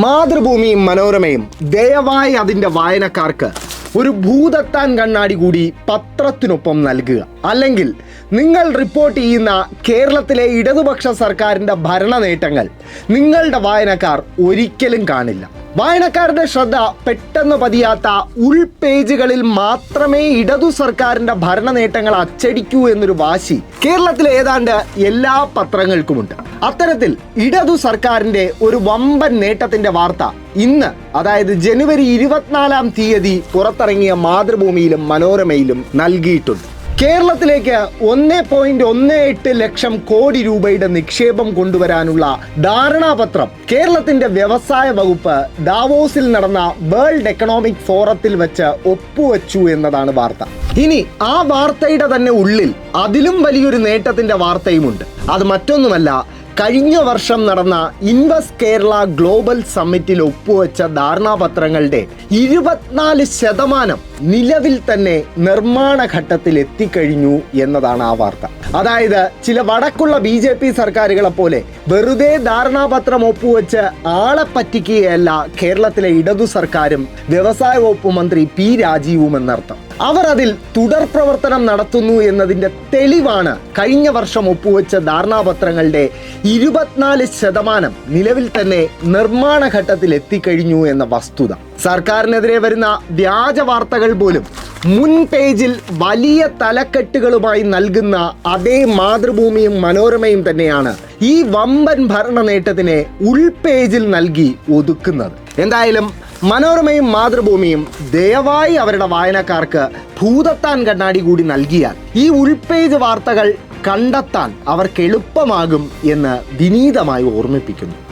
മാതൃഭൂമിയും മനോരമയും ദയവായി അതിൻ്റെ വായനക്കാർക്ക് ഒരു ഭൂതത്താൻ കണ്ണാടി കൂടി പത്രത്തിനൊപ്പം നൽകുക. അല്ലെങ്കിൽ നിങ്ങൾ റിപ്പോർട്ട് ചെയ്യുന്ന കേരളത്തിലെ ഇടതുപക്ഷ സർക്കാരിൻ്റെ ഭരണ നേട്ടങ്ങൾ നിങ്ങളുടെ വായനക്കാർ ഒരിക്കലും കാണില്ല. വായനക്കാരുടെ ശ്രദ്ധ പെട്ടെന്ന് പതിയാത്ത ഉൾപേജുകളിൽ മാത്രമേ ഇടതു സർക്കാരിൻ്റെ ഭരണ നേട്ടങ്ങൾ അച്ചടിക്കൂ എന്നൊരു വാശി കേരളത്തിലെ ഏതാണ്ട് എല്ലാ പത്രങ്ങൾക്കുമുണ്ട്. അത്തരത്തിൽ ഇടതു സർക്കാരിൻ്റെ ഒരു വമ്പൻ നേട്ടത്തിൻ്റെ വാർത്ത ഇന്ന്, അതായത് ജനുവരി 24 പുറത്തിറങ്ങിയ മാതൃഭൂമിയിലും മനോരമയിലും നൽകിയിട്ടുണ്ട്. കേരളത്തിലേക്ക് 1.18 ലക്ഷം കോടി രൂപയുടെ നിക്ഷേപം കൊണ്ടുവരാനുള്ള ധാരണാപത്രം കേരളത്തിന്റെ വ്യവസായ വകുപ്പ് ദാവോസിൽ നടന്ന വേൾഡ് എക്കണോമിക് ഫോറത്തിൽ വെച്ച് ഒപ്പുവെച്ചു എന്നതാണ് വാർത്ത. ഇനി ആ വാർത്തയുടെ തന്നെ ഉള്ളിൽ അതിലും വലിയൊരു നേട്ടത്തിന്റെ വാർത്തയുമുണ്ട്. അത് മറ്റൊന്നുമല്ല, കഴിഞ്ഞ വർഷം നടന്ന ഇൻവെസ്റ്റ് കേരള ഗ്ലോബൽ സമ്മിറ്റിൽ ഒപ്പുവെച്ച ധാരണാപത്രങ്ങളുടെ 24% നിലവിൽ തന്നെ നിർമ്മാണ ഘട്ടത്തിൽ എത്തിക്കഴിഞ്ഞു എന്നതാണ് ആ വാർത്ത. അതായത് ചില വടക്കുള്ള BJP സർക്കാരുകളെ പോലെ വെറുതെ ധാരണാപത്രം ഒപ്പുവെച്ച് ആളെ പറ്റിക്കുകയല്ല കേരളത്തിലെ ഇടതു സർക്കാരും വ്യവസായ വകുപ്പ് മന്ത്രി P രാജീവും എന്നർത്ഥം. അവർ അതിൽ തുടർ പ്രവർത്തനം നടത്തുന്നു എന്നതിൻ്റെ തെളിവാണ് കഴിഞ്ഞ വർഷം ഒപ്പുവെച്ച ധാരണാപത്രങ്ങളുടെ 24% നിലവിൽ തന്നെ നിർമ്മാണ ഘട്ടത്തിൽ എത്തിക്കഴിഞ്ഞു എന്ന വസ്തുത. സർക്കാരിനെതിരെ വരുന്ന വ്യാജ വാർത്തകൾ പോലും മുൻ പേജിൽ വലിയ തലക്കെട്ടുകളുമായി നൽകുന്ന അതേ മാതൃഭൂമിയും മനോരമയും തന്നെയാണ് ഈ വമ്പൻ ഭരണ നേട്ടത്തിനെ ഉൾപേജിൽ നൽകി ഒതുക്കുന്നത്. എന്തായാലും മനോരമയും മാതൃഭൂമിയും ദയവായി അവരുടെ വായനക്കാർക്ക് ഭൂതത്താൻ കണ്ണാടി കൂടി നൽകിയാൽ ഈ ഉൾപേജ് വാർത്തകൾ കണ്ടെത്താൻ അവർക്ക് എളുപ്പമാകും എന്ന് വിനീതമായി ഓർമ്മിപ്പിക്കുന്നു.